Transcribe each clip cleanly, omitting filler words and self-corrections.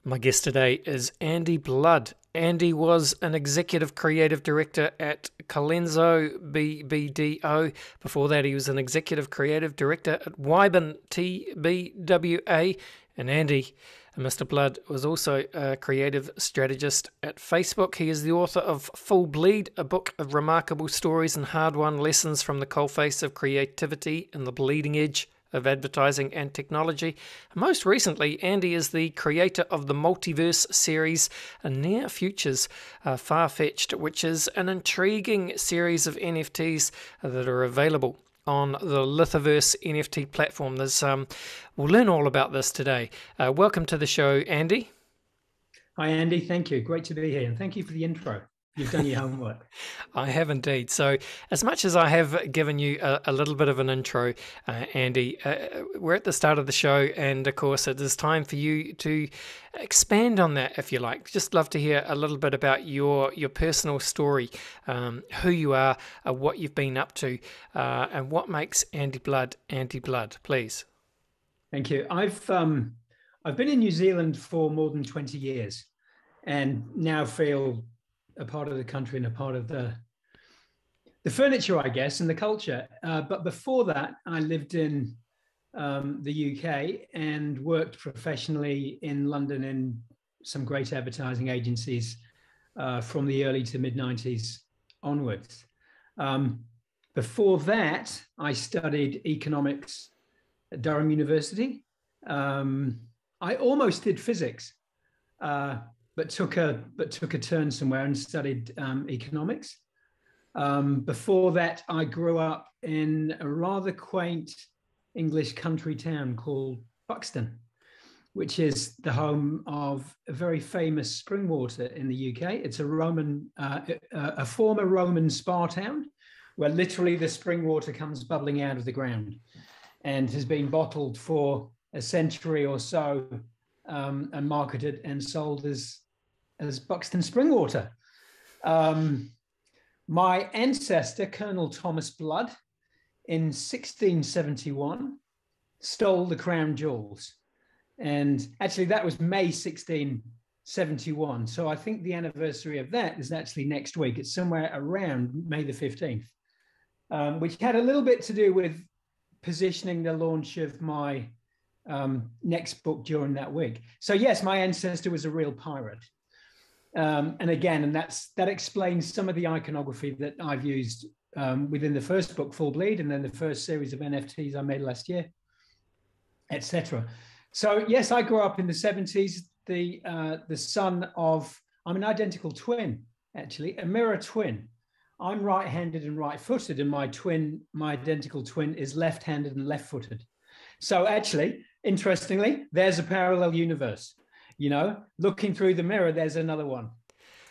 My guest today is Andy Blood. Andy was an executive creative director at Colenso BBDO. Before that, he was an executive creative director at Wyben TBWA. And Andy, Mr. Blood, was also a creative strategist at Facebook. He is the author of Full Bleed, a book of remarkable stories and hard-won lessons from the coalface of creativity and the bleeding edge of advertising and technology. Most recently, Andy is the creator of the multiverse series Near Futures Far-Fetched, which is an intriguing series of NFTs that are available on the Lithiverse NFT platform. We'll learn all about this today. Welcome to the show, Andy. Hi, Andy. Thank you. Great to be here. And thank you for the intro. You've done your homework. I have indeed. So as much as I have given you a little bit of an intro, Andy, we're at the start of the show, and of course it is time for you to expand on that, if you like. Just love to hear a little bit about your personal story, who you are, what you've been up to, and what makes Andy Blood, please. Thank you. I've been in New Zealand for more than 20 years and now feel a part of the country and a part of the furniture, I guess, and the culture. But before that, I lived in the UK and worked professionally in London in some great advertising agencies from the early to mid-90s onwards. Before that, I studied economics at Durham University. I almost did physics, but took a turn somewhere and studied economics. Before that, I grew up in a rather quaint English country town called Buxton, which is the home of a very famous spring water in the UK. It's a former Roman spa town where literally the spring water comes bubbling out of the ground and has been bottled for a century or so and marketed and sold as Buxton spring water. My ancestor, Colonel Thomas Blood, in 1671, stole the crown jewels. And actually that was May 1671. So I think the anniversary of that is actually next week. It's somewhere around May the 15th, which had a little bit to do with positioning the launch of my next book during that week. So yes, my ancestor was a real pirate. And that explains some of the iconography that I've used within the first book, Full Bleed, and then the first series of NFTs I made last year, etc. So yes, I grew up in the 70s, the son of, I'm an identical twin, actually, a mirror twin. I'm right-handed and right-footed, and my identical twin is left-handed and left-footed. So actually, interestingly, there's a parallel universe. You know, looking through the mirror, there's another one.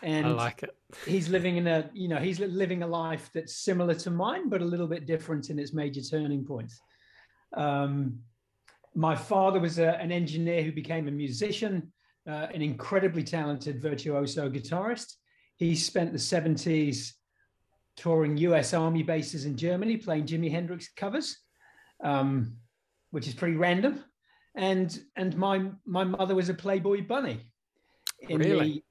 And I like it. He's living he's living a life that's similar to mine, but a little bit different in its major turning points. My father was an engineer who became a musician, an incredibly talented virtuoso guitarist. He spent the 70s touring US Army bases in Germany, playing Jimi Hendrix covers, which is pretty random. And my mother was a Playboy bunny in the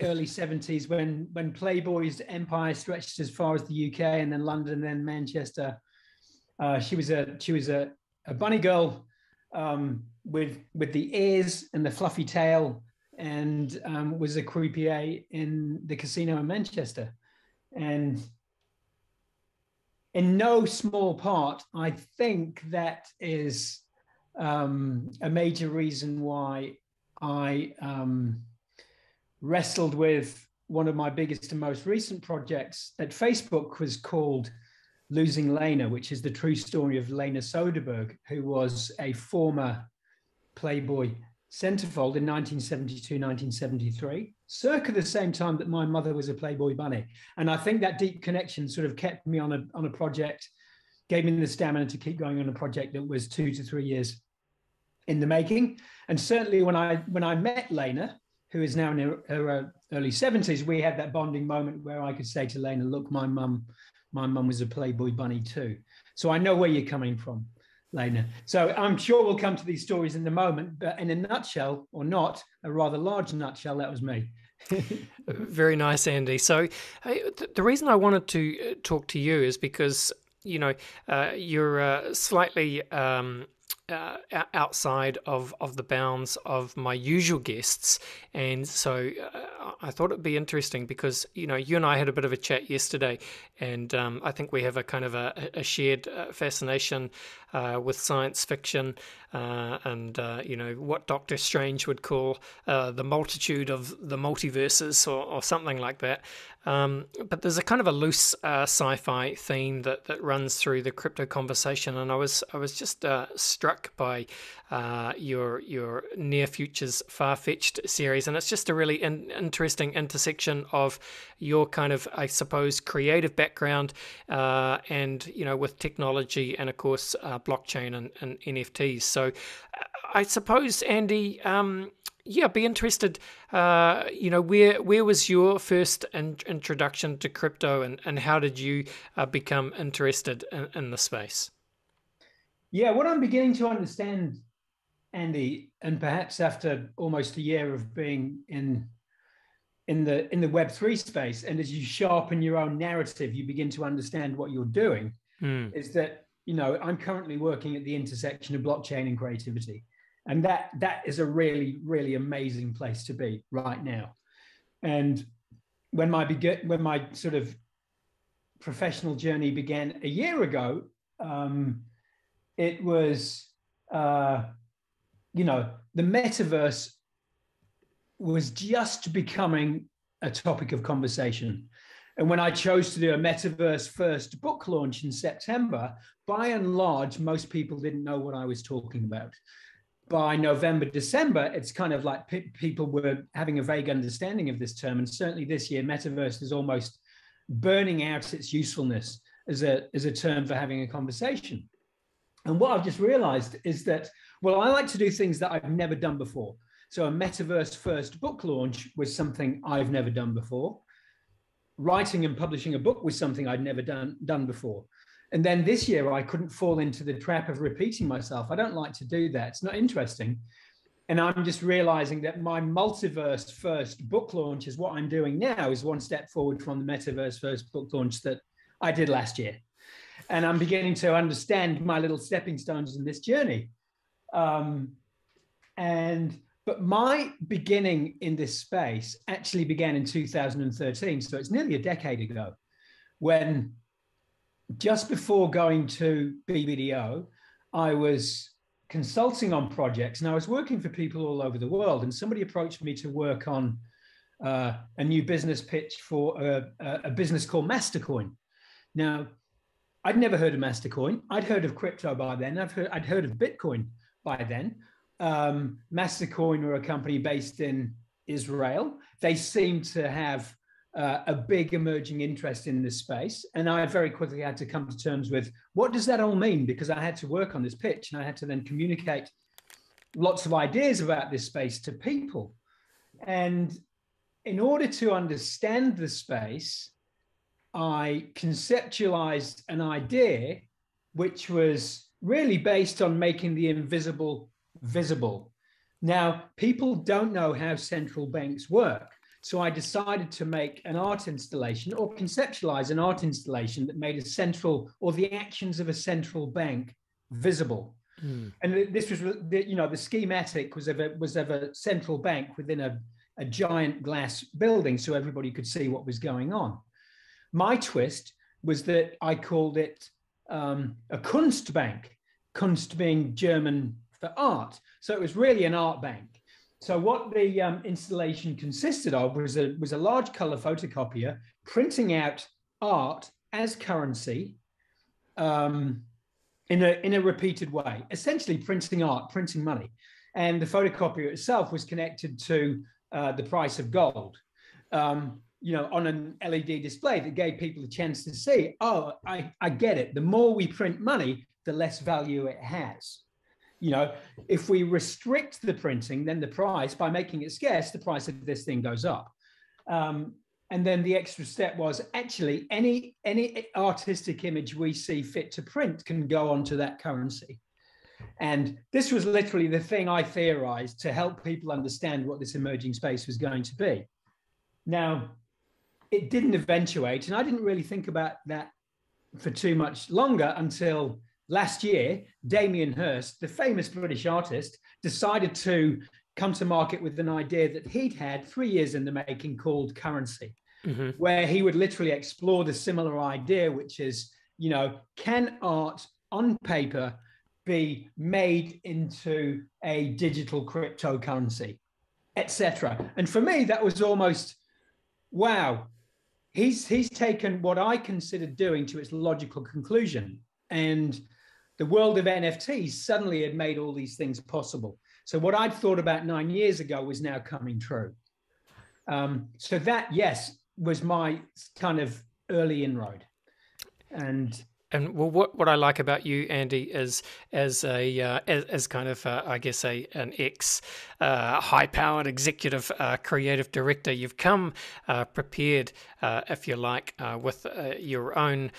early 70s when Playboy's empire stretched as far as the UK and then London, then Manchester. She was a bunny girl with the ears and the fluffy tail, and was a croupier in the casino in Manchester. And in no small part, I think that is a major reason why I wrestled with one of my biggest and most recent projects at Facebook, was called Losing Lena, which is the true story of Lena Soderbergh, who was a former Playboy centerfold in 1972, 1973, circa the same time that my mother was a Playboy bunny. And I think that deep connection sort of kept me on a project, gave me the stamina to keep going on a project that was 2 to 3 years in the making. And certainly when I met Lena, who is now in her early 70s, we had that bonding moment where I could say to Lena, look, my mum was a Playboy bunny too. So I know where you're coming from. Lena. So I'm sure we'll come to these stories in a moment, but in a nutshell, or not, a rather large nutshell, that was me. Very nice, Andy. So, the reason I wanted to talk to you is because you're slightly outside of the bounds of my usual guests, and so I thought it'd be interesting because you and I had a bit of a chat yesterday, and I think we have a kind of a shared fascination with science fiction, and what Doctor Strange would call the multitude of the multiverses, or something like that. But there's a kind of a loose sci-fi theme that runs through the crypto conversation, and I was just struck by your near futures far-fetched series, and it's just a really interesting intersection of your kind of, I suppose, creative background and with technology and of course blockchain and NFTs. So I suppose, Andy, I'd be interested, where was your first introduction to crypto, and how did you become interested in the space? Yeah, what I'm beginning to understand, Andy, and perhaps after almost a year of being in the Web3 space, and as you sharpen your own narrative, you begin to understand what you're doing, is that, I'm currently working at the intersection of blockchain and creativity. And that is a really, really amazing place to be right now. And when my sort of professional journey began a year ago, it was, the metaverse was just becoming a topic of conversation. And when I chose to do a metaverse first book launch in September, by and large, most people didn't know what I was talking about. By November, December, it's kind of like people were having a vague understanding of this term. And certainly this year, metaverse is almost burning out its usefulness as a term for having a conversation. And what I've just realized is that, well, I like to do things that I've never done before. So a metaverse first book launch was something I've never done before. Writing and publishing a book was something I'd never done before. And then this year, I couldn't fall into the trap of repeating myself. I don't like to do that. It's not interesting. And I'm just realizing that my multiverse first book launch is what I'm doing now, is one step forward from the metaverse first book launch that I did last year. And I'm beginning to understand my little stepping stones in this journey. But my beginning in this space actually began in 2013. So it's nearly a decade ago, when just before going to BBDO, I was consulting on projects, and I was working for people all over the world. And somebody approached me to work on a new business pitch for a business called Mastercoin. Now, I'd never heard of Mastercoin. I'd heard of crypto by then. I'd heard of Bitcoin by then. Mastercoin were a company based in Israel. They seemed to have a big emerging interest in this space. And I very quickly had to come to terms with, what does that all mean? Because I had to work on this pitch, and I had to then communicate lots of ideas about this space to people. And in order to understand the space, I conceptualized an idea which was really based on making the invisible visible. Now, people don't know how central banks work. So I decided to make an art installation, or conceptualize an art installation that made the actions of a central bank visible. And this was, the schematic was of a central bank within a giant glass building, so everybody could see what was going on. My twist was that I called it a Kunstbank, Kunst being German for art. So it was really an art bank. So what the installation consisted of was a large color photocopier printing out art as currency in a repeated way, essentially printing art, printing money. And the photocopier itself was connected to the price of gold, on an LED display that gave people a chance to see, oh, I get it. The more we print money, the less value it has. If we restrict the printing, then the price, by making it scarce, the price of this thing goes up. And then the extra step was, actually any artistic image we see fit to print can go onto that currency. And this was literally the thing I theorized to help people understand what this emerging space was going to be. Now, it didn't eventuate, and I didn't really think about that for too much longer until last year. Damien Hirst, the famous British artist, decided to come to market with an idea that he'd had 3 years in the making called currency, where he would literally explore the similar idea, which is, you know, can art on paper be made into a digital cryptocurrency, etc. And for me, that was almost, wow, he's taken what I considered doing to its logical conclusion. And the world of NFTs suddenly had made all these things possible. So what I'd thought about 9 years ago was now coming true. So that, yes, was my kind of early inroad. And well, what I like about you, Andy, is as kind of I guess an ex high-powered executive creative director, you've come prepared, if you like, with your own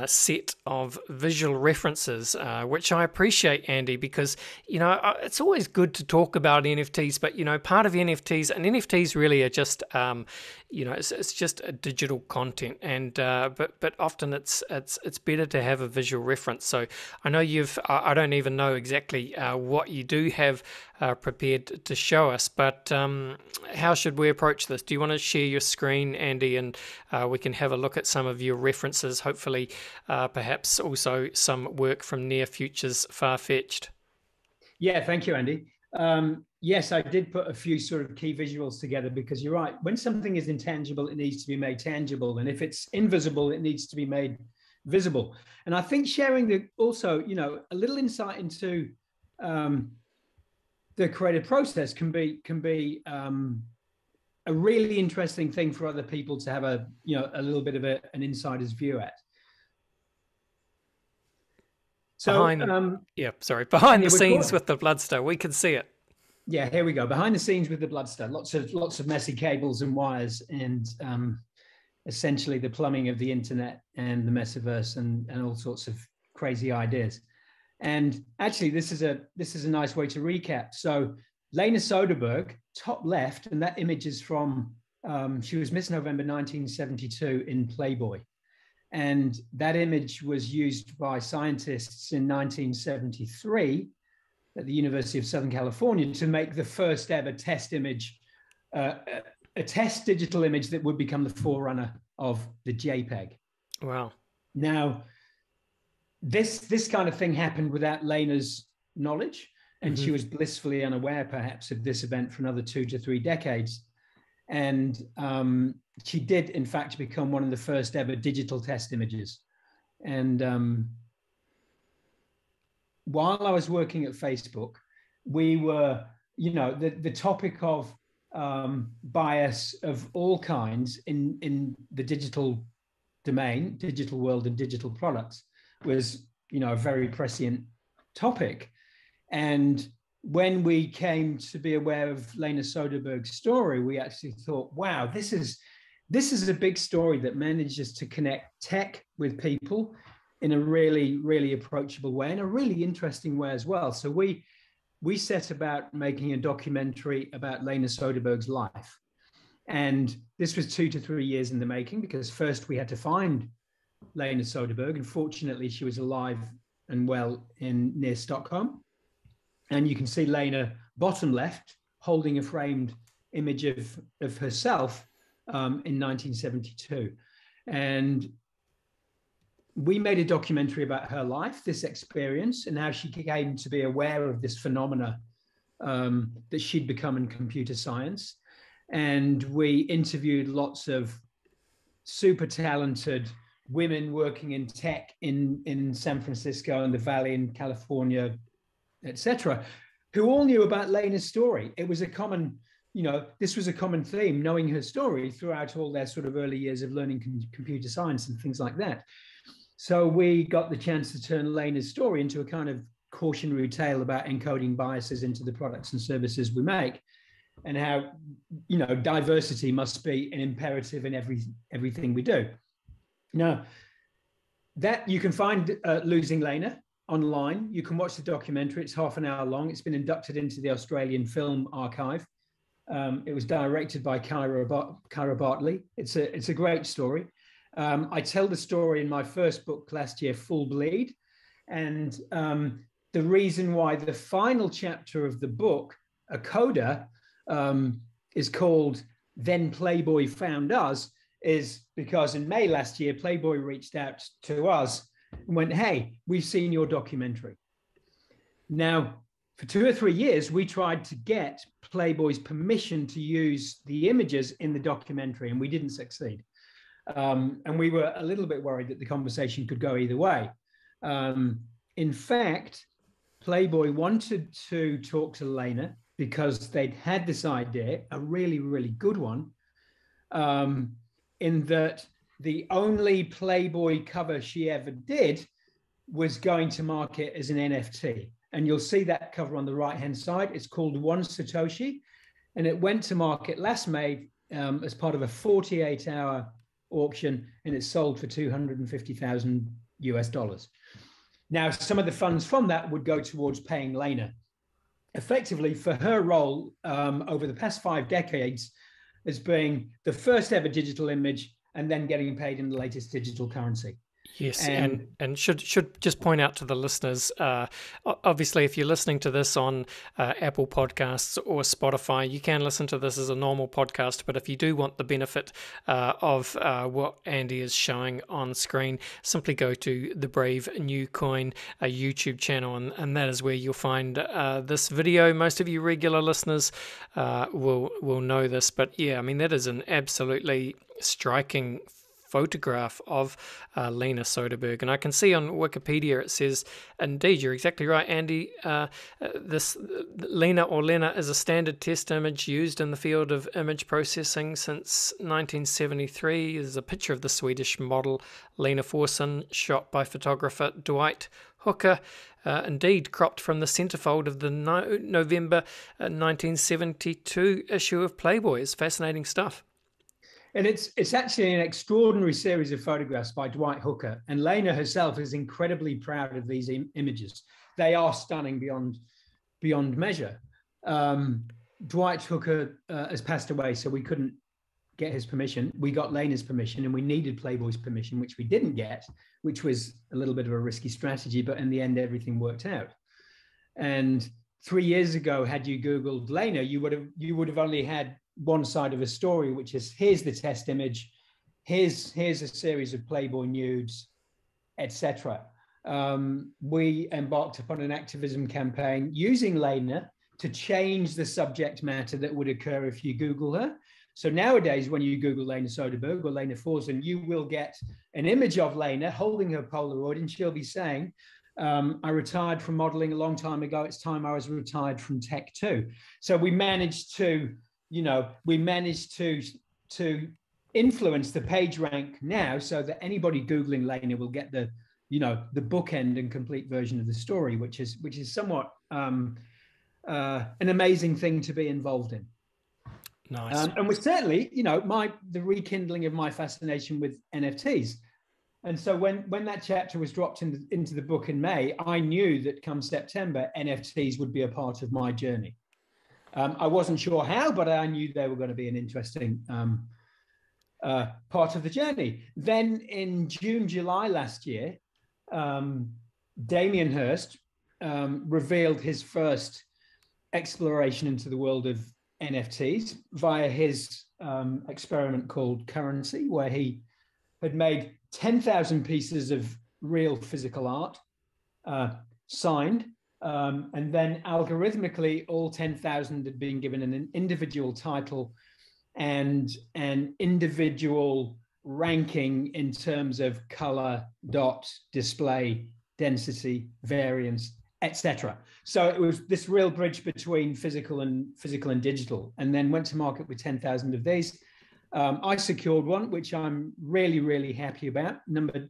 set of visual references, which I appreciate, Andy, because you know it's always good to talk about NFTs, but you know part of NFTs, and NFTs really are just you know it's just a digital content, and but often it's better to have a visual reference. So I know I don't even know exactly what you do have prepared to show us, but how should we approach this? Do you want to share your screen, Andy, and we can have a look at some of your references, hopefully perhaps also some work from near futures far-fetched? Yeah, thank you, Andy. Yes, I did put a few sort of key visuals together because you're right. When something is intangible, it needs to be made tangible. And if it's invisible, it needs to be made visible. And I think sharing also, you know, a little insight into the creative process can be a really interesting thing for other people to have a little bit of an insider's view at. So behind the scenes with the Bloodstar, we can see it. Yeah, here we go. Behind the scenes with the Bloodstar, lots of messy cables and wires, and essentially the plumbing of the internet and the metaverse and all sorts of crazy ideas. And actually, this is a nice way to recap. So Lena Soderbergh, top left, and that image is from she was Miss November 1972 in Playboy. And that image was used by scientists in 1973 at the University of Southern California to make the first ever test image, a test digital image that would become the forerunner of the JPEG. Wow. Now, this kind of thing happened without Lena's knowledge, and she was blissfully unaware, perhaps, of this event for another 2 to 3 decades. And she did, in fact, become one of the first ever digital test images. And while I was working at Facebook, we were, you know, the topic of bias of all kinds in the digital domain, digital world and digital products was, you know, a very prescient topic. And when we came to be aware of Lena Soderbergh's story, we actually thought, wow, this is a big story that manages to connect tech with people in a really, really approachable way, in a really interesting way as well. So we set about making a documentary about Lena Soderbergh's life. And this was 2 to 3 years in the making, because first we had to find Lena Soderbergh, and fortunately she was alive and well near Stockholm. And you can see Lena bottom left holding a framed image of herself in 1972. And we made a documentary about her life, this experience, and how she came to be aware of this phenomena that she'd become in computer science. And we interviewed lots of super talented women working in tech in San Francisco and the Valley in California, etc., who all knew about Lena's story. It was a common, you know, this was a common theme, knowing her story throughout all their sort of early years of learning computer science and things like that. So we got the chance to turn Lena's story into a kind of cautionary tale about encoding biases into the products and services we make, and how, you know, diversity must be an imperative in everything we do. Now, that you can find Losing Lena online. You can watch the documentary. It's half an hour long. It's been inducted into the Australian Film Archive. It was directed by Kyra Bartley. It's a great story. I tell the story in my first book last year, Full Bleed. And the reason why the final chapter of the book, a coda, is called Then Playboy Found Us, is because in May last year, Playboy reached out to us and went, hey, we've seen your documentary. Now, for 2 or 3 years, we tried to get Playboy's permission to use the images in the documentary, and we didn't succeed. And we were a little bit worried that the conversation could go either way. In fact, Playboy wanted to talk to Lena because they'd had this idea, a really, really good one, in that the only Playboy cover she ever did was going to market as an NFT. And you'll see that cover on the right-hand side. It's called One Satoshi. And it went to market last May as part of a 48-hour auction, and it sold for $250,000 US. Now, some of the funds from that would go towards paying Lena, effectively for her role over the past 5 decades as being the first ever digital image and then getting paid in the latest digital currency. Yes, and should just point out to the listeners, obviously, if you're listening to this on Apple Podcasts or Spotify, you can listen to this as a normal podcast. But if you do want the benefit of what Andy is showing on screen, simply go to the Brave New Coin YouTube channel, and that is where you'll find this video. Most of you regular listeners will know this, but yeah, I mean, that is an absolutely striking photograph of Lena Soderbergh, and I can see on Wikipedia it says, indeed, you're exactly right, Andy, this Lena is a standard test image used in the field of image processing since 1973. There's a picture of the Swedish model Lena Forsson, shot by photographer Dwight Hooker, indeed cropped from the centerfold of the November 1972 issue of Playboy. It's fascinating stuff. And it's actually an extraordinary series of photographs by Dwight Hooker. And Lena herself is incredibly proud of these images. They are stunning beyond measure. Dwight Hooker has passed away, so we couldn't get his permission. We got Lena's permission, and we needed Playboy's permission, which we didn't get, which was a little bit of a risky strategy, but in the end, everything worked out. And 3 years ago, had you Googled Lena, you would have only had one side of a story, which is, here's the test image, here's a series of Playboy nudes, etc. We embarked upon an activism campaign using Lena to change the subject matter that would occur if you Google her. So nowadays, when you Google Lena Soderbergh or Lena Forsson, you will get an image of Lena holding her Polaroid, and she'll be saying, I retired from modeling a long time ago. It's time I was retired from tech too. So we managed to influence the page rank now, so that anybody Googling Lena will get the bookend and complete version of the story, which is somewhat an amazing thing to be involved in. Nice. And was certainly, the rekindling of my fascination with NFTs. And so when that chapter was dropped into the book in May, I knew that come September, NFTs would be a part of my journey. I wasn't sure how, but I knew they were going to be an interesting part of the journey. Then in June, July last year, Damien Hirst revealed his first exploration into the world of NFTs via his experiment called Currency, where he had made 10,000 pieces of real physical art, signed, and then algorithmically, all 10,000 had been given an individual title and an individual ranking in terms of color, dot, display, density, variance, etc. So it was this real bridge between physical and digital, and then went to market with 10,000 of these. I secured one, which I'm really, really happy about.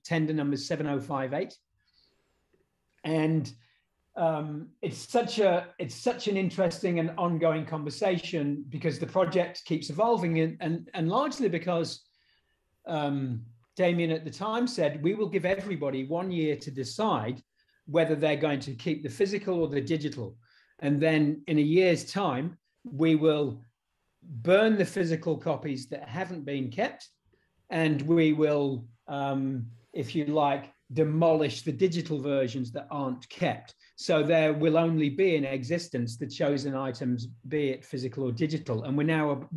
Tender number 7058. And it's such an interesting and ongoing conversation, because the project keeps evolving, and largely because Damien at the time said, we will give everybody 1 year to decide whether they're going to keep the physical or the digital. And then in a year's time, we will burn the physical copies that haven't been kept, and we will, if you like, demolish the digital versions that aren't kept. So there will only be in existence the chosen items, be it physical or digital. And we're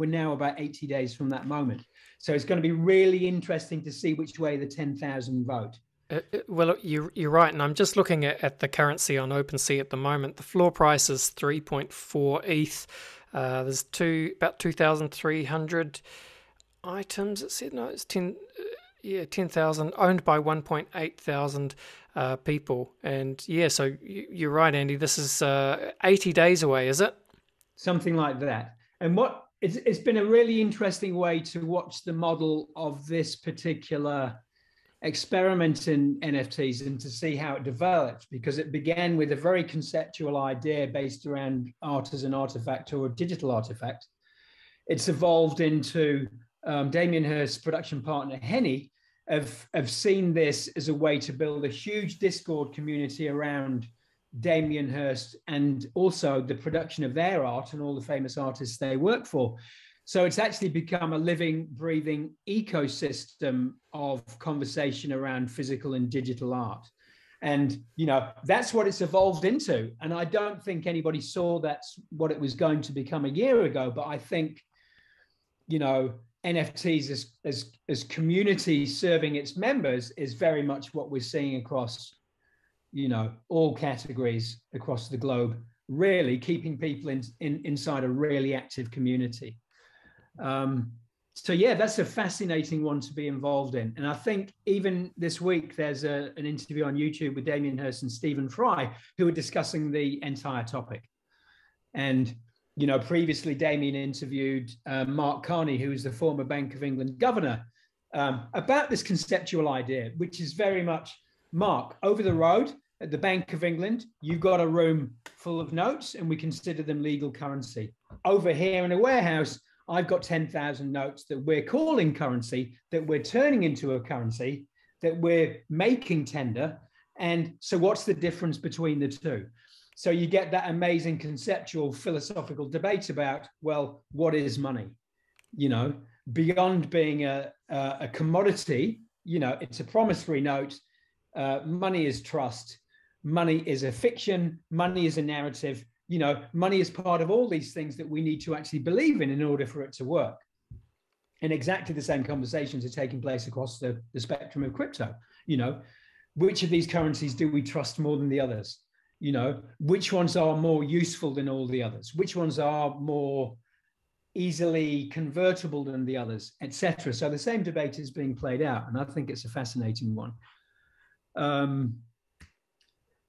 now about 80 days from that moment. So it's going to be really interesting to see which way the 10,000 vote. Well, you're right, and I'm just looking at the currency on OpenSea at the moment. The floor price is 3.4 ETH. There's about 2,300 items. It said no, it's 10,000 owned by 1.8 thousand people, and yeah, so you're right, Andy. This is 80 days away, is it? Something like that. And what it's been a really interesting way to watch the model of this particular experiment in NFTs and to see how it developed, because it began with a very conceptual idea based around art as an artifact or a digital artifact. It's evolved into Damien Hirst's production partner, Henny, have seen this as a way to build a huge Discord community around Damien Hirst and also the production of their art and all the famous artists they work for. So it's actually become a living, breathing ecosystem of conversation around physical and digital art. And, you know, that's what it's evolved into. And I don't think anybody saw that's what it was going to become a year ago. But I think, you know, NFTs as community serving its members is very much what we're seeing across, you know, all categories across the globe, really keeping people inside a really active community. So yeah, that's a fascinating one to be involved in. And I think even this week, there's an interview on YouTube with Damien Hirst and Stephen Fry, who are discussing the entire topic. And, you know, previously Damien interviewed Mark Carney, who is the former Bank of England governor, about this conceptual idea, which is very much, Mark, over the road at the Bank of England, you've got a room full of notes and we consider them legal currency. Over here in a warehouse, I've got 10,000 notes that we're calling currency, that we're turning into a currency, that we're making tender. And so what's the difference between the two? So you get that amazing conceptual philosophical debate about, well, what is money? You know, beyond being a commodity, you know, it's a promissory note. Money is trust. Money is a fiction. Money is a narrative. You know, money is part of all these things that we need to actually believe in order for it to work. And exactly the same conversations are taking place across the spectrum of crypto. You know, which of these currencies do we trust more than the others? You know, which ones are more useful than all the others? Which ones are more easily convertible than the others, etc. So the same debate is being played out, and I think it's a fascinating one.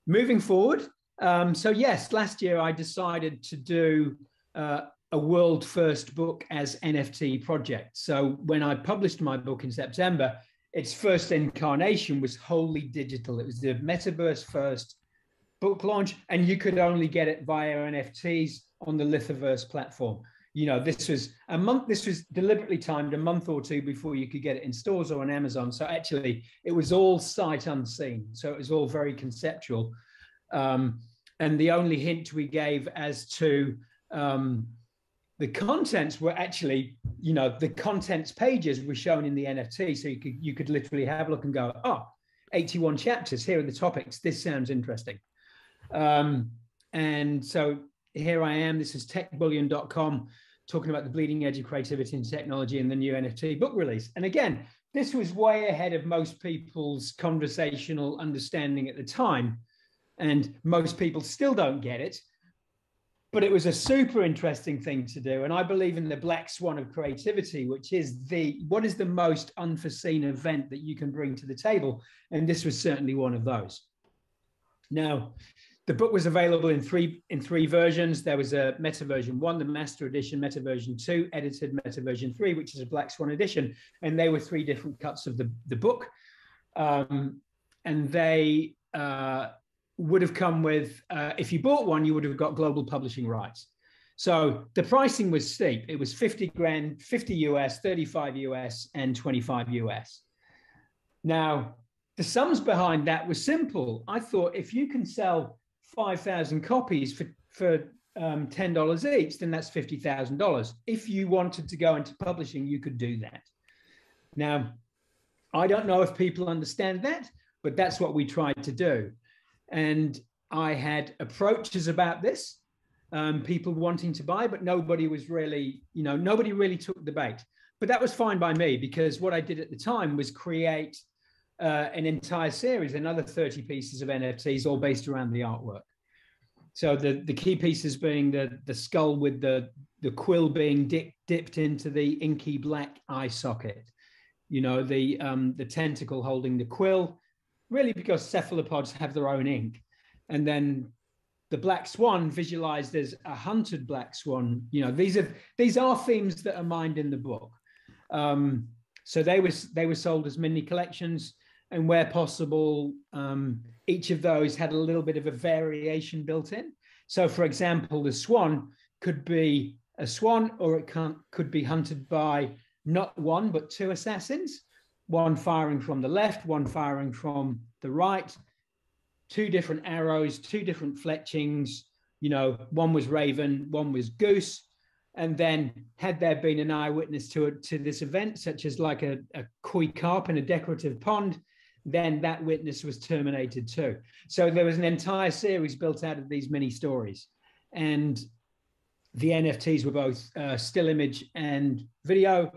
Moving forward, so yes, last year I decided to do a world first book as NFT project. So when I published my book in September, its first incarnation was wholly digital. It was the metaverse first book launch, and you could only get it via NFTs on the Lithoverse platform. You know, this was deliberately timed a month or two before you could get it in stores or on Amazon. So actually it was all sight unseen. So it was all very conceptual. And the only hint we gave as to the contents were actually, you know, the contents pages were shown in the NFT. So you could literally have a look and go, oh, 81 chapters, here are the topics. This sounds interesting. And so here I am, this is techbullion.com, talking about the bleeding edge of creativity and technology and the new NFT book release. And again, this was way ahead of most people's conversational understanding at the time. And most people still don't get it. But it was a super interesting thing to do. And I believe in the black swan of creativity, which is what is the most unforeseen event that you can bring to the table? And this was certainly one of those. Now, the book was available in three versions. There was a meta version 1, the master edition, meta version 2, edited meta version 3, which is a black swan edition. And they were 3 different cuts of the book. And they would have come with, if you bought one, you would have got global publishing rights. So the pricing was steep. It was 50 grand, 50 US, 35 US, and 25 US. Now, the sums behind that were simple. I thought if you can sell 5,000 copies for $10 each, then that's $50,000. If you wanted to go into publishing, you could do that. Now, I don't know if people understand that, but that's what we tried to do. And I had approaches about this, people wanting to buy, but nobody was really, nobody really took the bait. But that was fine by me, because what I did at the time was create an entire series, another 30 pieces of NFTs, all based around the artwork. So the key pieces being the skull with the quill being dipped into the inky black eye socket, the tentacle holding the quill, really because cephalopods have their own ink. And then the black swan visualized as a hunted black swan. These are themes that are mined in the book. So they were sold as mini collections, and where possible, each of those had a little bit of a variation built in. So, for example, the swan could be a swan, or it could be hunted by not one, but two assassins, one firing from the left, one firing from the right, two different arrows, two different fletchings, one was raven, one was goose. And then had there been an eyewitness to this event, such as like a koi carp in a decorative pond, then that witness was terminated too. So there was an entire series built out of these mini stories. And the NFTs were both still image and video,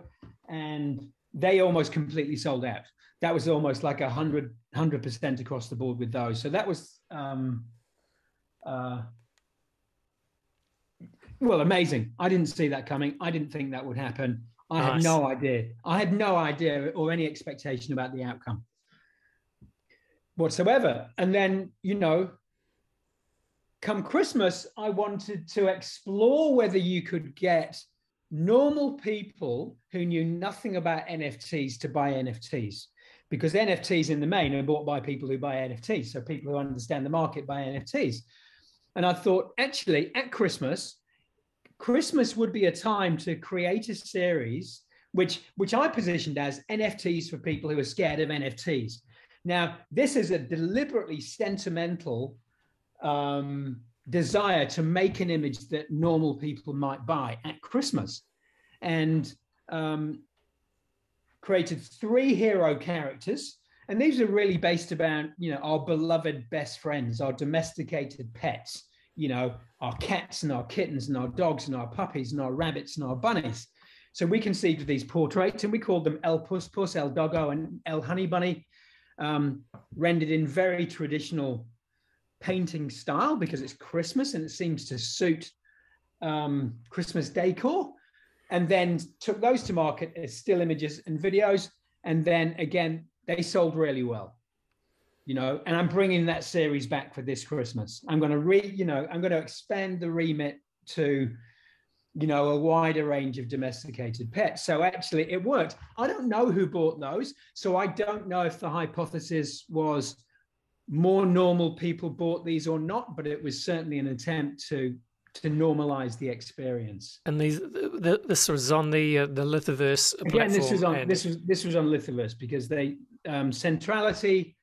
and they almost completely sold out. That was almost like 100% across the board with those. So that was, well, amazing. I didn't see that coming. I didn't think that would happen. I had no idea. I had no idea or any expectation about the outcome whatsoever. And then, come Christmas, I wanted to explore whether you could get normal people who knew nothing about NFTs to buy NFTs, because NFTs in the main are bought by people who buy NFTs. So people who understand the market buy NFTs. And I thought, actually, at Christmas would be a time to create a series, which I positioned as NFTs for people who are scared of NFTs. Now, this is a deliberately sentimental desire to make an image that normal people might buy at Christmas, and created 3 hero characters. And these are really based about, our beloved best friends, our domesticated pets, our cats and our kittens and our dogs and our puppies and our rabbits and our bunnies. So we conceived of these portraits, and we called them El Puss Puss, El Doggo, and El Honey Bunny, rendered in very traditional painting style, because it's Christmas and it seems to suit Christmas decor. And then took those to market as still images and videos. And then again, they sold really well, and I'm bringing that series back for this Christmas. I'm going to expand the remit to, a wider range of domesticated pets. So actually it worked. I don't know who bought those. So I don't know if the hypothesis was more normal people bought these or not, but it was certainly an attempt to normalize the experience. And this was on the Lithiverse platform. Again, this was on Lithiverse, because they Centrality,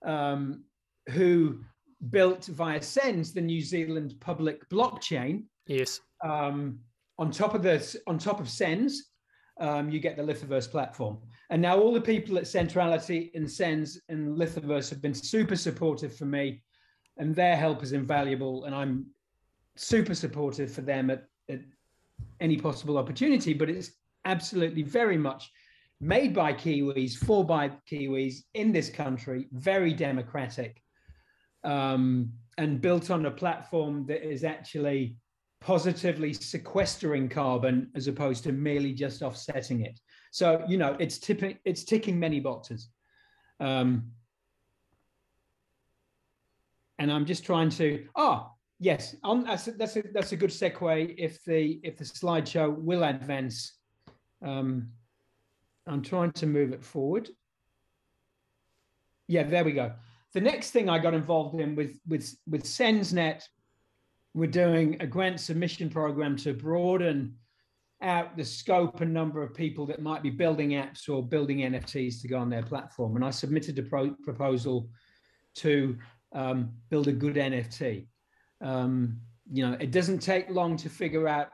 who built via CENNZ, the New Zealand public blockchain. Yes. On top of CENNZ, you get the Lithiverse platform. And now all the people at Centrality and CENNZ and Lithiverse have been super supportive for me, and their help is invaluable. And I'm super supportive for them at any possible opportunity. But it's absolutely very much made by Kiwis, by Kiwis in this country, very democratic, and built on a platform that is actually positively sequestering carbon as opposed to merely just offsetting it. So, it's ticking many boxes. And I'm just trying to, yes, that's a good segue. If the slideshow will advance, I'm trying to move it forward. Yeah, there we go. The next thing I got involved in with CENNZnet, we're doing a grant submission program to broaden out the scope and number of people that might be building apps or building NFTs to go on their platform. And I submitted a proposal to build a good NFT. It doesn't take long to figure out,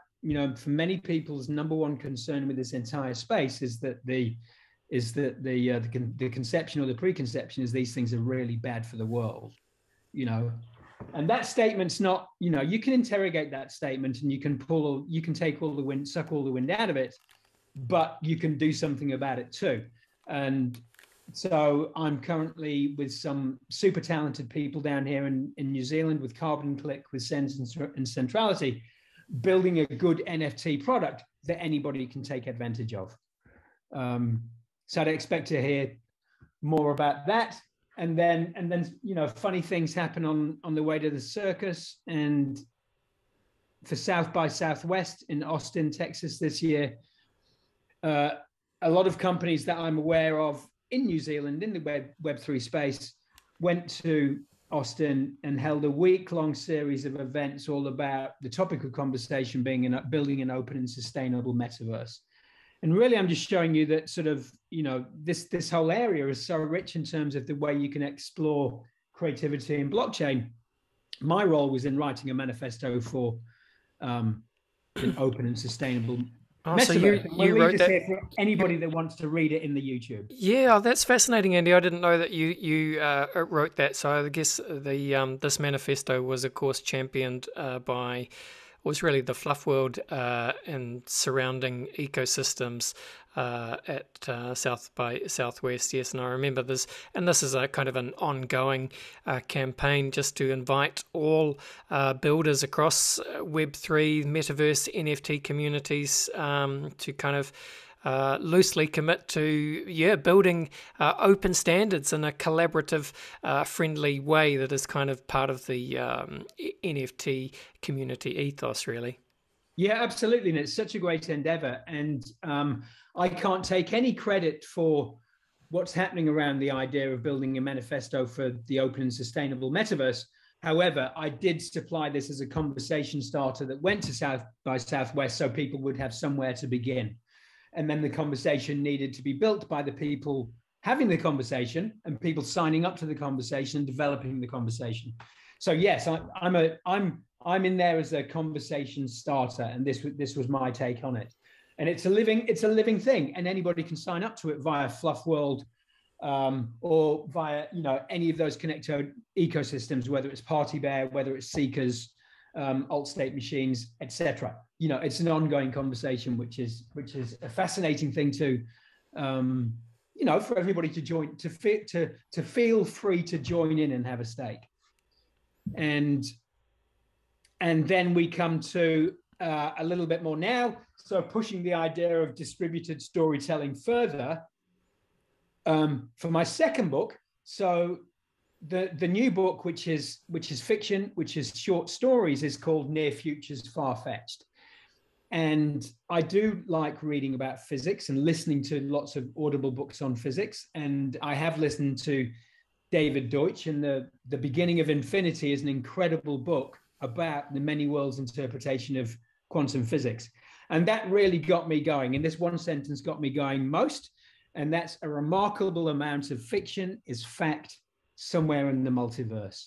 for many people's number one concern with this entire space is that the conception or the preconception is these things are really bad for the world, and that statement's not, you can interrogate that statement and you can take all the wind, suck all the wind out of it, but you can do something about it too. And so I'm currently with some super talented people down here in New Zealand with Carbon Click, with CENNZnet and Centrality, building a good NFT product that anybody can take advantage of. So I'd expect to hear more about that. And then, funny things happen on the way to the circus. And for South by Southwest in Austin, Texas this year, a lot of companies that I'm aware of in New Zealand, in the Web3 space, went to Austin and held a week-long series of events all about the topic of conversation being building an open and sustainable metaverse. And really, I'm just showing you that sort of, this whole area is so rich in terms of the way you can explore creativity in blockchain. My role was in writing a manifesto for an open and sustainable metaverse. So you wrote that for anybody that wants to read it in the YouTube. Yeah, that's fascinating, Andy. I didn't know that you wrote that. So I guess this manifesto was, of course, championed by, was really the fluff world and surrounding ecosystems at South by Southwest. Yes, and I remember this, and this is a kind of an ongoing campaign just to invite all builders across Web3, Metaverse, NFT communities to kind of loosely commit to building open standards in a collaborative, friendly way that is kind of part of the NFT community ethos, really. Yeah, absolutely. And it's such a great endeavor. And I can't take any credit for what's happening around the idea of building a manifesto for the open and sustainable metaverse. However, I did supply this as a conversation starter that went to South by Southwest so people would have somewhere to begin. And then the conversation needed to be built by the people having the conversation and people signing up to the conversation and developing the conversation. So yes, I'm in there as a conversation starter, and this was my take on it. And it's a living thing, and anybody can sign up to it via Fluff World or via any of those connected ecosystems, whether it's Party Bear, whether it's Seekers, alt state machines, etc. It's an ongoing conversation, which is a fascinating thing to for everybody to join, to feel free to join in and have a stake. And then we come to a little bit more now, so pushing the idea of distributed storytelling further for my second book. So the new book, which is fiction, which is short stories, is called Near Futures Far-Fetched. And I do like reading about physics and listening to lots of audible books on physics. And I have listened to David Deutsch, and the Beginning of Infinity is an incredible book about the many worlds interpretation of quantum physics. And that really got me going. And this one sentence got me going most. And that's: a remarkable amount of fiction is fact somewhere in the multiverse.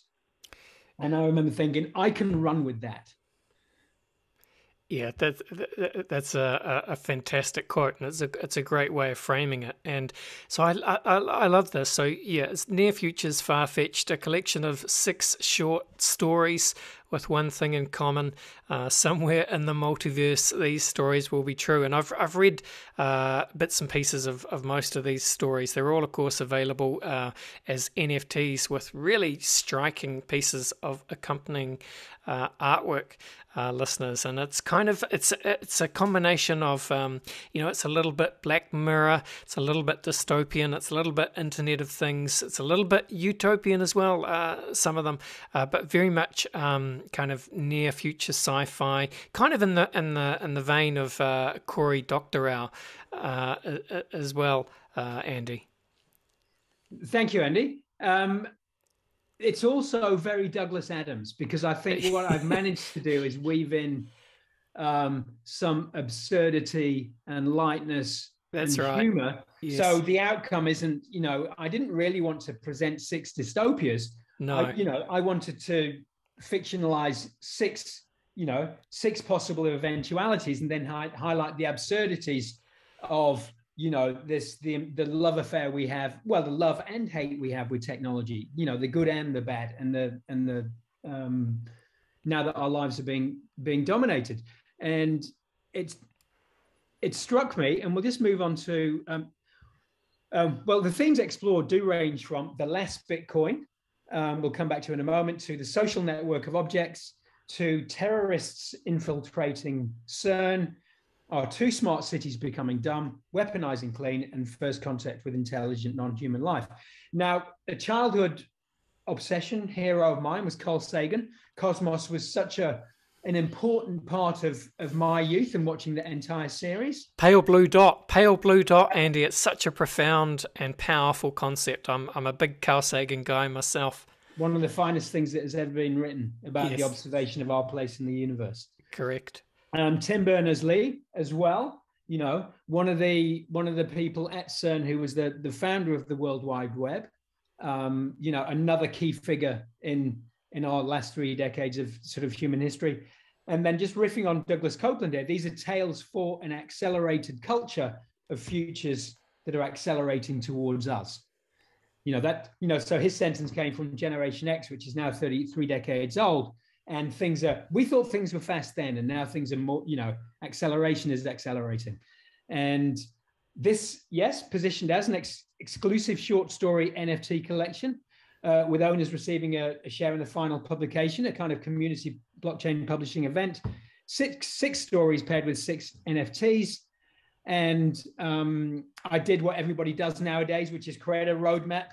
And I remember thinking, I can run with that. Yeah, that's a fantastic quote, and it's a great way of framing it. And so I love this. So yeah, it's Near Futures Far-Fetched, a collection of 6 short stories with one thing in common: somewhere in the multiverse, these stories will be true. And I've read bits and pieces of most of these stories. They're all, of course, available as NFTs with really striking pieces of accompanying artwork, listeners. And it's kind of it's a combination of it's a little bit Black Mirror, it's a little bit dystopian, it's a little bit Internet of Things, it's a little bit utopian as well, some of them, but very much kind of near future sci-fi, kind of in the vein of Cory Doctorow as well, Andy. Thank you, Andy. It's also very Douglas Adams, because I think what I've managed to do is weave in some absurdity and lightness That's and right. humor. Yes. So the outcome isn't, I didn't really want to present 6 dystopias. No. I wanted to fictionalize 6 possible eventualities, and then highlight the absurdities of the love affair we have, well, the love and hate we have with technology, the good and the bad, and the now that our lives are being dominated. And it struck me, and we'll just move on to well, the themes explored do range from the less Bitcoin, we'll come back to in a moment, to the social network of objects, to terrorists infiltrating CERN, our 2 smart cities becoming dumb, weaponizing clean, and first contact with intelligent non-human life. Now, a childhood obsession hero of mine was Carl Sagan. Cosmos was such an important part of my youth and watching the entire series. Pale blue dot, Andy. It's such a profound and powerful concept. I'm a big Carl Sagan guy myself. One of the finest things that has ever been written about Yes. the observation of our place in the universe. Correct. Tim Berners-Lee as well. One of the people at CERN who was the founder of the World Wide Web. Another key figure in our last 3 decades of sort of human history. And then just riffing on Douglas Copeland here, these are tales for an accelerated culture of futures that are accelerating towards us. So his sentence came from Generation X, which is now 33 decades old. And we thought things were fast then, and now things are more, acceleration is accelerating. And this, yes, positioned as an exclusive short story NFT collection, with owners receiving a share in the final publication, a kind of community blockchain publishing event, six stories paired with 6 NFTs. And I did what everybody does nowadays, which is create a roadmap,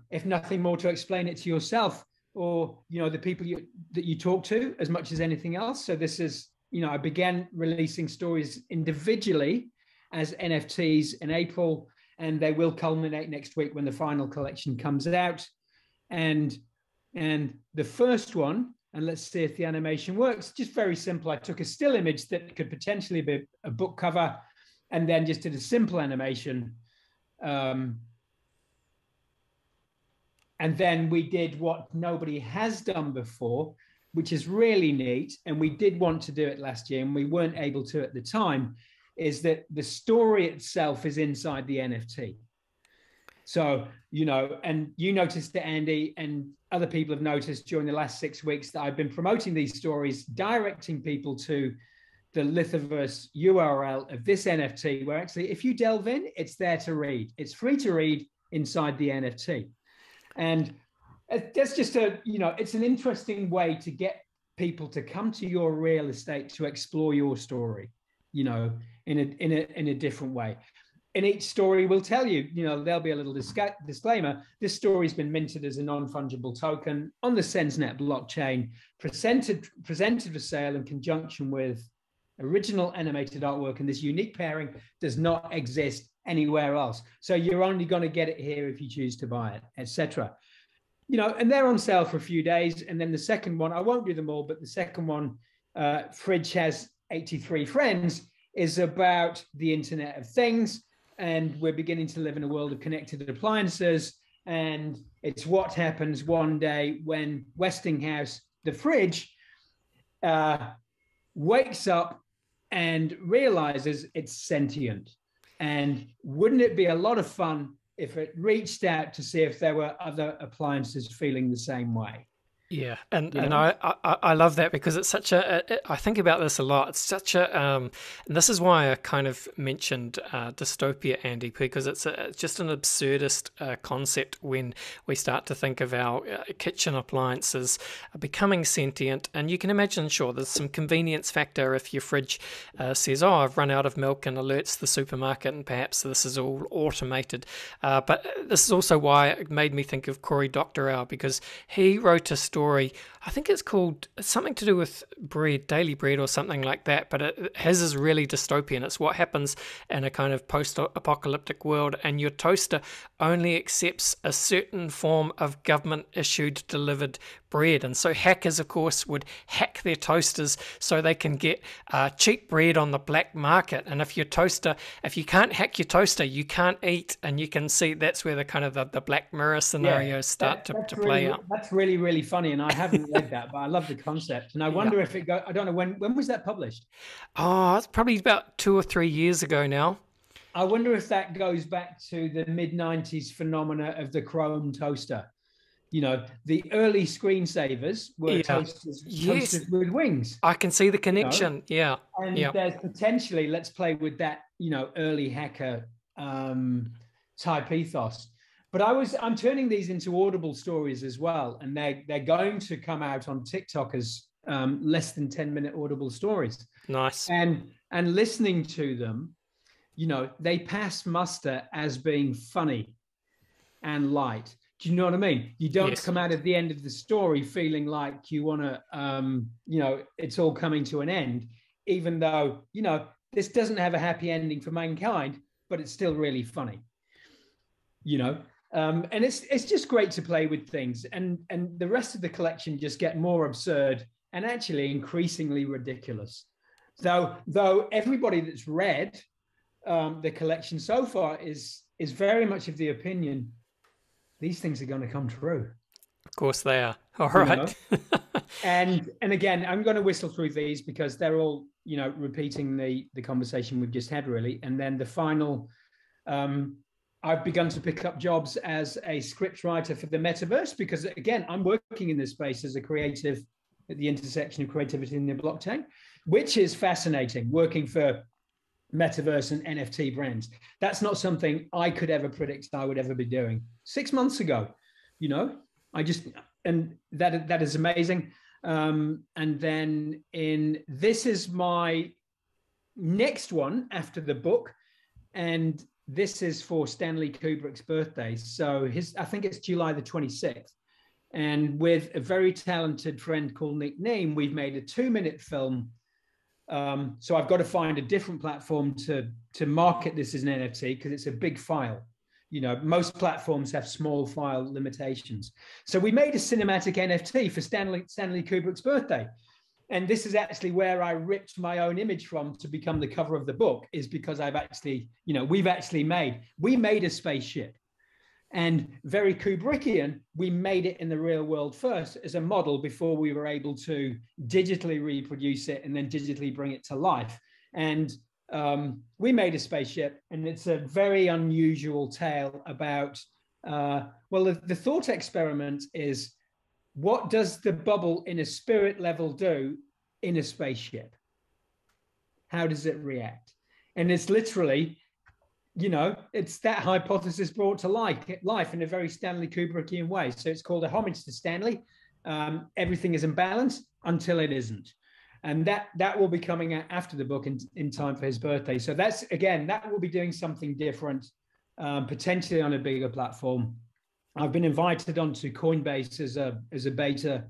if nothing more, to explain it to yourself or the people that you talk to as much as anything else. So this is, I began releasing stories individually as NFTs in April, and they will culminate next week when the final collection comes out. And the first one, and let's see if the animation works, just very simple. I took a still image that could potentially be a book cover, and then just did a simple animation. And then we did what nobody has done before, which is really neat. And we did want to do it last year, and we weren't able to at the time, is that the story itself is inside the NFT. So, and you noticed it, Andy, and other people have noticed during the last 6 weeks that I've been promoting these stories, directing people to the Lithoverse URL of this NFT, where actually, if you delve in, it's there to read. It's free to read inside the NFT. And that's just it's an interesting way to get people to come to your real estate to explore your story, in a different way. In each story, we'll tell you, there'll be a little disclaimer. This story's been minted as a non-fungible token on the CENNZnet blockchain, presented for sale in conjunction with original animated artwork, and this unique pairing does not exist anywhere else. So you're only going to get it here if you choose to buy it, etc. And they're on sale for a few days. And then the second one, I won't do them all, but the second one, Fridge Has 83 Friends, is about the Internet of Things. And we're beginning to live in a world of connected appliances. And it's what happens one day when Westinghouse, the fridge, wakes up and realizes it's sentient. And wouldn't it be a lot of fun if it reached out to see if there were other appliances feeling the same way? Yeah, and I love that, because it's such I think about this a lot. It's such and this is why I kind of mentioned dystopia, Andy, because it's just an absurdist concept when we start to think of our kitchen appliances becoming sentient. And you can imagine, sure, there's some convenience factor if your fridge says, oh, I've run out of milk, and alerts the supermarket, and perhaps this is all automated. But this is also why it made me think of Cory Doctorow, because he wrote a story, I think it's called something to do with bread, daily bread or something like that, but his is really dystopian. It's what happens in a kind of post-apocalyptic world, and your toaster only accepts a certain form of government-issued delivered bread. And so hackers, of course, would hack their toasters so they can get cheap bread on the black market. And if you can't hack your toaster, you can't eat. And you can see that's where the kind of the Black Mirror scenarios start to play out. That's really, really funny. And I haven't read that, but I love the concept. And I wonder if it I don't know, when was that published? Oh, it's probably about 2 or 3 years ago now. I wonder if that goes back to the mid-90s phenomena of the Chrome toaster. You know, the early screensavers were toasters with wings. I can see the connection. And there's potentially, let's play with that, early hacker type ethos. But I'm turning these into Audible stories as well, and they're going to come out on TikTok as less than 10-minute Audible stories. Nice. And listening to them, they pass muster as being funny and light. Do you know what I mean? You don't come out at the end of the story feeling like you want to, it's all coming to an end, even though, this doesn't have a happy ending for mankind, but it's still really funny, and it's just great to play with things. And the rest of the collection just get more absurd and actually increasingly ridiculous. Though everybody that's read the collection so far is very much of the opinion these things are going to come true. Of course they are. All right. And again, I'm going to whistle through these because they're all, repeating the conversation we've just had, really. And then the final, I've begun to pick up jobs as a script writer for the metaverse because, again, I'm working in this space as a creative at the intersection of creativity and the blockchain, which is fascinating, working for metaverse and NFT brands. That's not something I could ever predict I would ever be doing 6 months ago. And that is amazing. And then this is my next one after the book, and this is for Stanley Kubrick's birthday. So I think it's July the 26th. And with a very talented friend called Nick Neame, we've made a 2-minute film. So I've got to find a different platform to market this as an NFT because it's a big file. Most platforms have small file limitations. So we made a cinematic NFT for Stanley Kubrick's birthday. And this is actually where I ripped my own image from to become the cover of the book, is because I've actually, we made a spaceship. And very Kubrickian, we made it in the real world first as a model before we were able to digitally reproduce it and then digitally bring it to life. And we made a spaceship, and it's a very unusual tale about, the thought experiment is, what does the bubble in a spirit level do in a spaceship? How does it react? And it's literally, it's that hypothesis brought to life in a very Stanley Kubrickian way. So it's called a homage to Stanley. Everything is in balance until it isn't. And that will be coming out after the book in time for his birthday. So that will be doing something different, potentially on a bigger platform. I've been invited onto Coinbase as a beta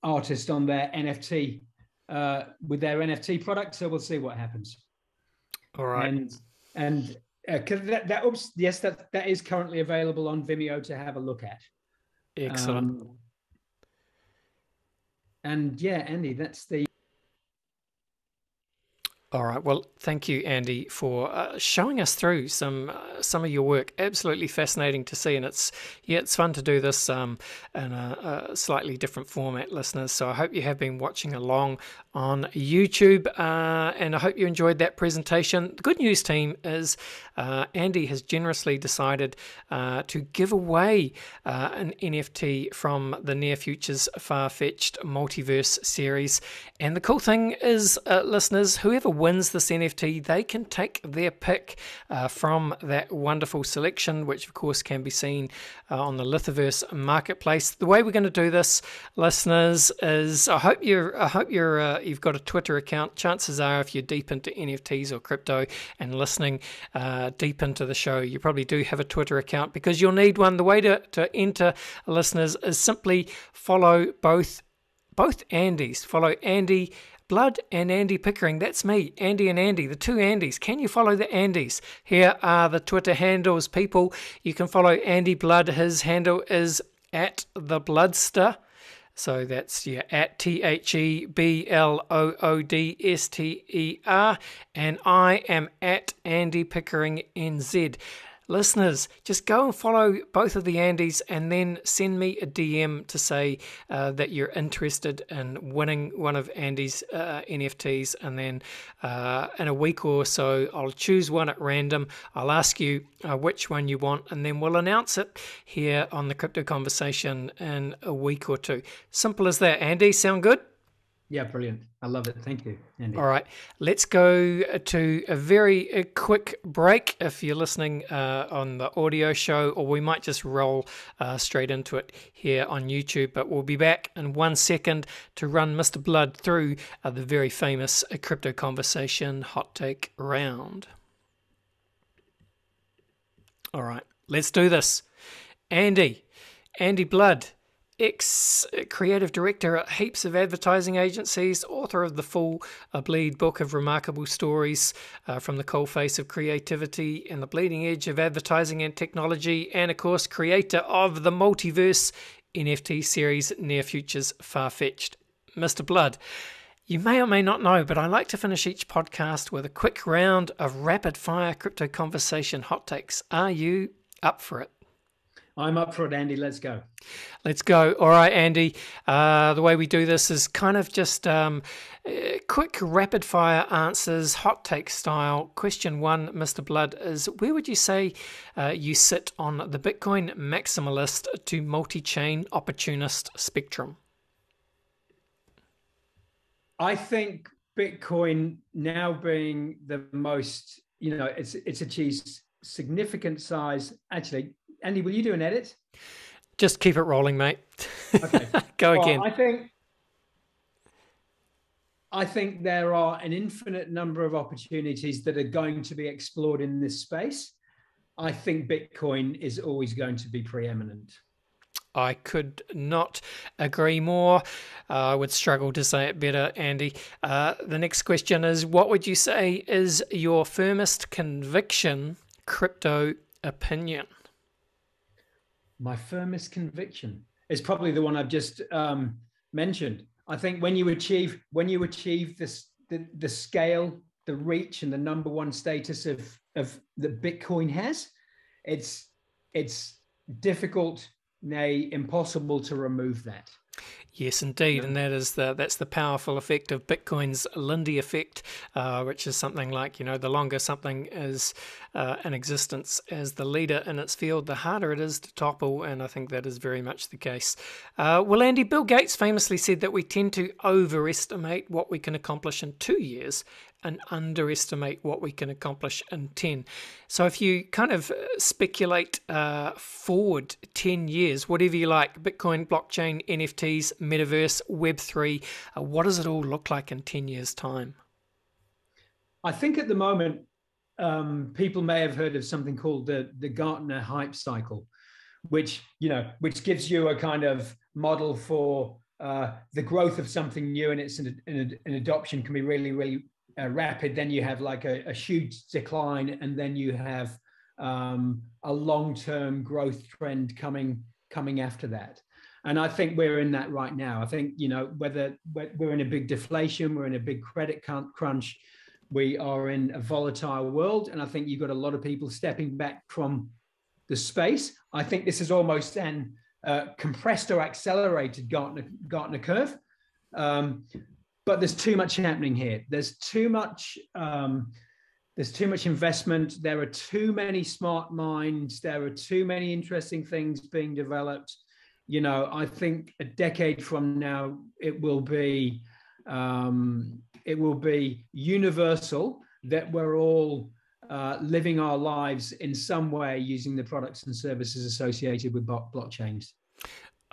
artist on their NFT, with their NFT product. So we'll see what happens. All right. And that is currently available on Vimeo to have a look at. Excellent. Andy, that's the. All right. Well, thank you, Andy, for showing us through some of your work. Absolutely fascinating to see, and it's fun to do this in a slightly different format, listeners. So I hope you have been watching along on YouTube, and I hope you enjoyed that presentation. The good news, team, is Andy has generously decided to give away an NFT from the Near Future's Far-Fetched Multiverse series. And the cool thing is, listeners, whoever wins this NFT, they can take their pick from that wonderful selection, which of course can be seen on the Lithiverse marketplace. The way we're going to do this, listeners, is I hope you've got a Twitter account. Chances are, if you're deep into NFTs or crypto and listening deep into the show, you probably do have a Twitter account, because you'll need one. The way to enter, listeners, is simply follow both Andys. Follow Andy Blood and Andy Pickering. That's me, Andy and Andy, the two Andys. Can you follow the Andys? Here are the Twitter handles, people. You can follow Andy Blood. His handle is at the Bloodster. So that's at TheBloodster. And I am at Andy Pickering NZ. Listeners, just go and follow both of the Andys and then send me a DM to say that you're interested in winning one of Andy's NFTs. And then in a week or so, I'll choose one at random. I'll ask you which one you want, and then we'll announce it here on the Crypto Conversation in a week or two. Simple as that. Andy, sound good? Yeah, brilliant. I love it. Thank you, Andy. All right, let's go to a very quick break if you're listening on the audio show, or we might just roll straight into it here on YouTube. But we'll be back in 1 second to run Mr. Blood through the very famous Crypto Conversation hot take round. All right, let's do this. Andy Blood, ex-creative director at heaps of advertising agencies, author of the full Bleed book of remarkable stories from the coalface of creativity and the bleeding edge of advertising and technology, and of course creator of the multiverse NFT series Near Futures Far-Fetched. Mr. Blood, you may or may not know, but I like to finish each podcast with a quick round of rapid-fire Crypto Conversation hot takes. Are you up for it? I'm up for it, Andy. Let's go. Let's go. All right, Andy. The way we do this is kind of just quick rapid fire answers, hot take style. Question 1, Mr. Blood, is where would you say you sit on the Bitcoin maximalist to multi-chain opportunist spectrum? I think Bitcoin now being the most, it's achieved significant size. Actually, Andy, will you do an edit? Just keep it rolling, mate. Okay. Go again. I think there are an infinite number of opportunities that are going to be explored in this space. I think Bitcoin is always going to be preeminent. I could not agree more. I would struggle to say it better, Andy. The next question is, what would you say is your firmest conviction crypto opinion? My firmest conviction is probably the one I've just mentioned. I think when you achieve this, the scale, the reach, and the number one status of that Bitcoin has, it's difficult, nay, impossible to remove that. Yes, indeed, and that's the powerful effect of Bitcoin's Lindy effect, which is something like, the longer something is in existence as the leader in its field, the harder it is to topple, and I think that is very much the case. Well, Andy, Bill Gates famously said that we tend to overestimate what we can accomplish in 2 years and underestimate what we can accomplish in 10. So if you kind of speculate forward 10 years, whatever you like, Bitcoin, blockchain, NFTs, metaverse, Web3, what does it all look like in 10 years' time? I think at the moment, people may have heard of something called the Gartner hype cycle, which gives you a kind of model for the growth of something new, and its an adoption can be really, really rapid. Then you have like a huge decline, and then you have a long-term growth trend coming after that. And I think we're in that right now. I think, whether we're in a big deflation, we're in a big credit crunch, we are in a volatile world. And I think you've got a lot of people stepping back from the space. I think this is almost an compressed or accelerated Gartner curve. But there's too much happening here. There's too much investment. There are too many smart minds. There are too many interesting things being developed. I think a decade from now, it will be universal that we're all living our lives in some way using the products and services associated with blockchains.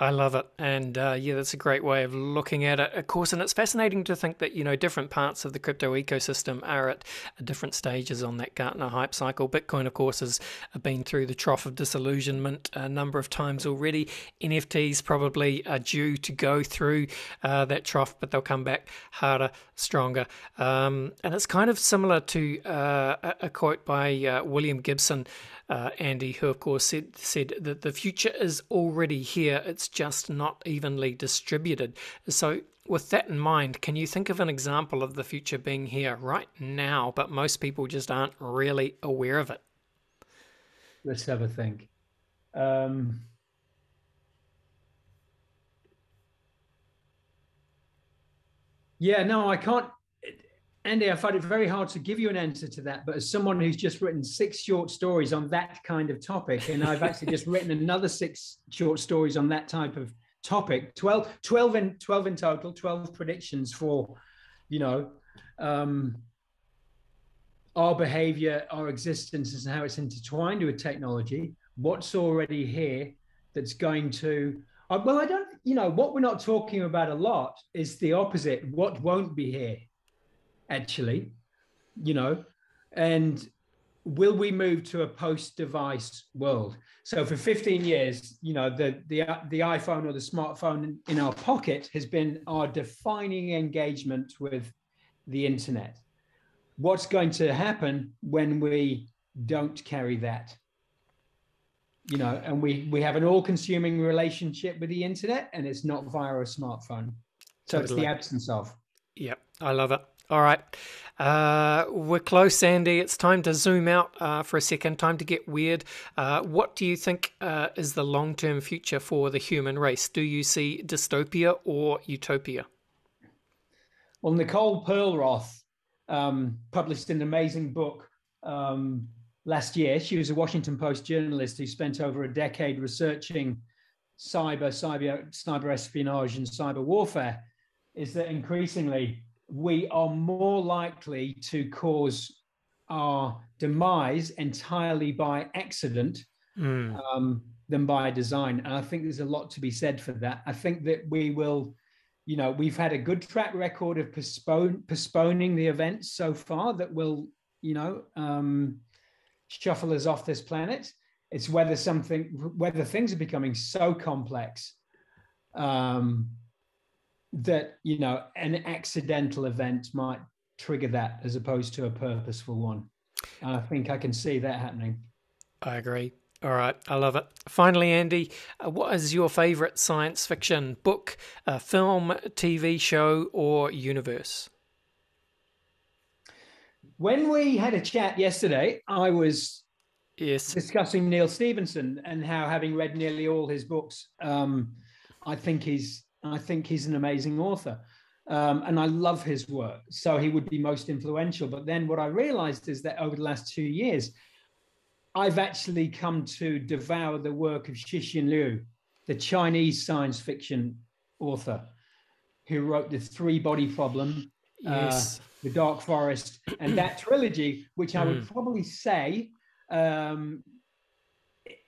I love it. And yeah, that's a great way of looking at it, of course. And it's fascinating to think that, different parts of the crypto ecosystem are at different stages on that Gartner hype cycle. Bitcoin, of course, has been through the trough of disillusionment a number of times already. NFTs probably are due to go through that trough, but they'll come back harder, stronger. And it's kind of similar to a quote by William Gibson, Andy, who of course said that the future is already here, it's just not evenly distributed. So with that in mind, can you think of an example of the future being here right now, but most people just aren't really aware of it? Let's have a think. Yeah, no, I can't. Andy, I find it very hard to give you an answer to that. But as someone who's just written 6 short stories on that kind of topic, and I've actually just written another 6 short stories on that type of topic, 12 in total, 12 predictions for, our behavior, our existence, and how it's intertwined with technology, what's already here that's going to, well, I don't, what we're not talking about a lot is the opposite, what won't be here. Actually, and will we move to a post-device world? So for 15 years, the iPhone or the smartphone in our pocket has been our defining engagement with the internet. What's going to happen when we don't carry that? And we have an all-consuming relationship with the internet, and it's not via a smartphone. So totally. It's the absence of. Yep, I love it. All right. We're close, Andy. It's time to zoom out for a second. Time to get weird. What do you think is the long-term future for the human race? Do you see dystopia or utopia? Well, Nicole Perlroth published an amazing book last year. She was a Washington Post journalist who spent over a decade researching cyber espionage and cyber warfare. Is that increasingly we are more likely to cause our demise entirely by accident than by design. And I think there's a lot to be said for that. I think that we will, we've had a good track record of postponing the events so far that will, shuffle us off this planet. It's whether things are becoming so complex that an accidental event might trigger that as opposed to a purposeful one. And I think I can see that happening. I agree. All right, I love it. Finally, Andy, what is your favorite science fiction book, film, TV show, or universe? When we had a chat yesterday, I was discussing Neil Stephenson and how, having read nearly all his books, I think he's an amazing author, and I love his work. So he would be most influential. But then what I realized is that over the last 2 years, I've actually come to devour the work of Cixin Liu, the Chinese science fiction author who wrote The Three-Body Problem, The Dark Forest, and that trilogy, which I would probably say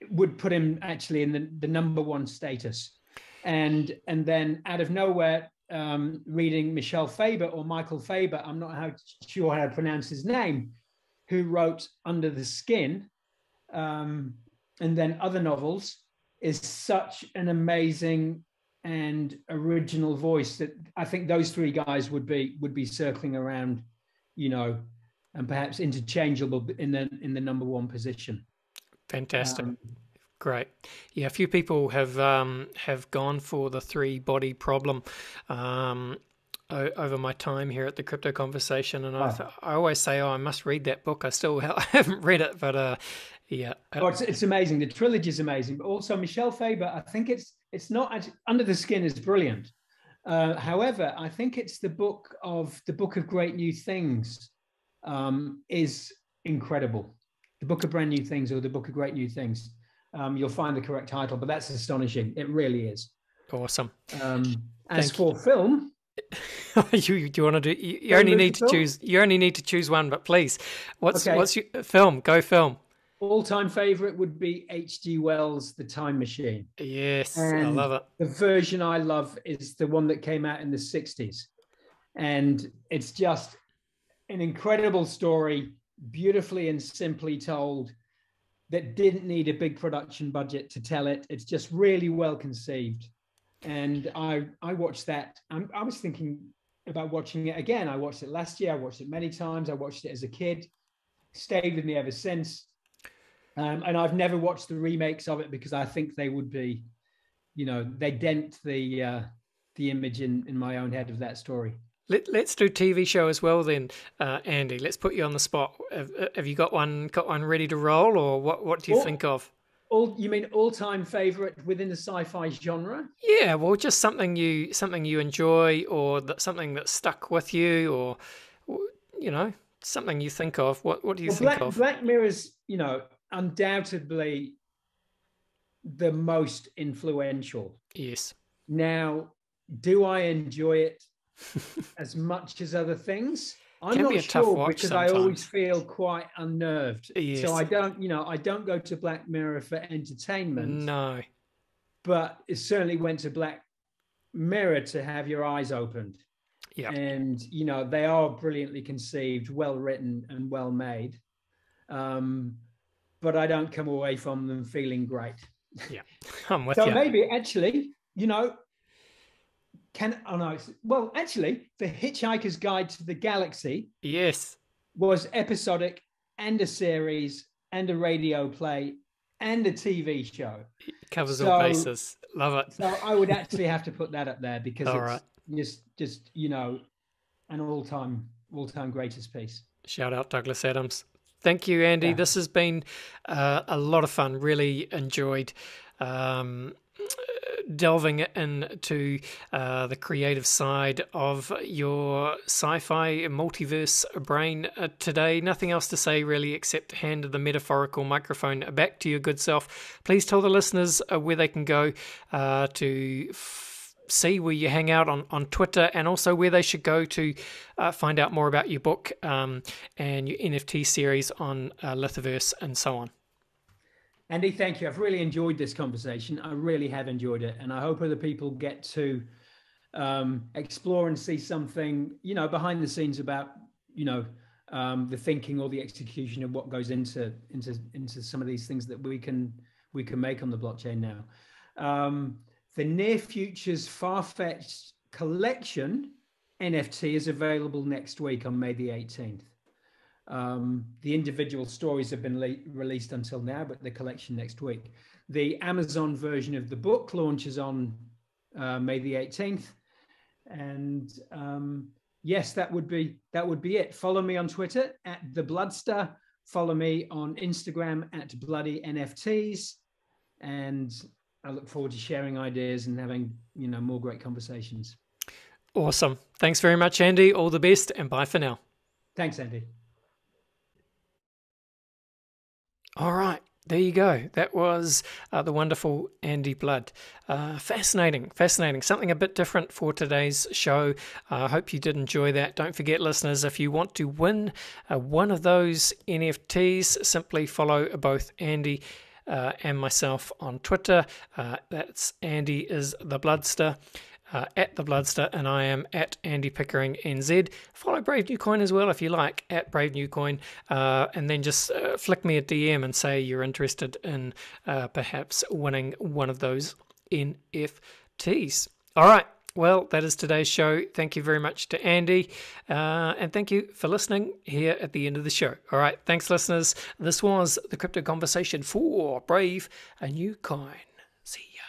would put him actually in the #1 status. And then out of nowhere, reading Michel Faber or Michael Faber, I'm not sure how to pronounce his name, who wrote Under the Skin, and then other novels, is such an amazing and original voice that I think those 3 guys would be circling around, and perhaps interchangeable in the #1 position. Fantastic. Great. Yeah, a few people have gone for the 3-body problem over my time here at the Crypto Conversation, and I always say, I must read that book. I still haven't read it, but yeah. It's amazing. The trilogy is amazing, but also Michel Faber. I think it's not Under the Skin is brilliant. However, I think it's the book of Great New Things is incredible. The Book of Brand New Things, or the Book of Great New Things. You'll find the correct title, but that's astonishing. It really is. Awesome. As for film, you want to do? You only need to choose. You only need to choose one. But please, what's your film? Go film. All-time favorite would be H.G. Wells' The Time Machine. Yes, I And love it. the version I love is the one that came out in the 60s. And it's just an incredible story, beautifully and simply told, that didn't need a big production budget to tell it. It's just really well conceived. And I watched that. I was thinking about watching it again. I watched it last year. I watched it many times. I watched it as a kid. Stayed with me ever since. And I've never watched the remakes of it because I think they would be, they dent the image in my own head of that story. Let's do TV show as well then, Andy. Let's put you on the spot. Have you got one ready to roll, or what do you think of? You mean all-time favorite within the sci-fi genre? Yeah, well, just something you enjoy, or something that stuck with you, or something you think of. What do you think of? Black Mirror's, undoubtedly the most influential. Yes. Now, do I enjoy it as much as other things? I'm not sure, because sometimes. I always feel quite unnerved. Yes. So I don't go to Black Mirror for entertainment. No. But it certainly went to Black Mirror to have your eyes opened. Yeah. And they are brilliantly conceived, well written, and well made. But I don't come away from them feeling great. Yeah, I'm with you. So maybe actually, actually, The Hitchhiker's Guide to the Galaxy, yes, was episodic and a series and a radio play and a TV show. It covers all bases. Love it. So I would actually have to put that up there because it's just an all-time greatest piece. Shout out Douglas Adams. Thank you, Andy. Yeah. This has been a lot of fun. Really enjoyed delving into the creative side of your sci-fi multiverse brain today. Nothing else to say really, except hand the metaphorical microphone back to your good self. Please tell the listeners where they can go to see where you hang out on Twitter, and also where they should go to find out more about your book and your NFT series on Lithiverse and so on. Andy, thank you. I've really enjoyed this conversation. I really have enjoyed it. And I hope other people get to explore and see something, behind the scenes about, the thinking or the execution of what goes into some of these things that we can make on the blockchain now. The Near Future's Far-Fetched Collection NFT is available next week on May the 18th. The individual stories have been released until now, but the collection next week. The Amazon version of the book launches on May the 18th. And yes, that would be it. Follow me on Twitter @TheBloodster. Follow me on Instagram @BloodyNFTs. And I look forward to sharing ideas and having, more great conversations. Awesome. Thanks very much, Andy. All the best, and bye for now. Thanks, Andy. All right. There you go. That was the wonderful Andy Blood. Fascinating. Something a bit different for today's show. I hope you did enjoy that. Don't forget, listeners, if you want to win one of those NFTs, simply follow both Andy and myself on Twitter. That's Andy is the Bloodster, @TheBloodster, and I am @AndyPickeringNZ. Follow Brave New Coin as well if you like, @Brave New Coin, and then just flick me a DM and say you're interested in perhaps winning one of those NFTs. All right. Well, that is today's show. Thank you very much to Andy, and thank you for listening here at the end of the show. All right, thanks, listeners. This was the Crypto Conversation for Brave New Coin. See ya.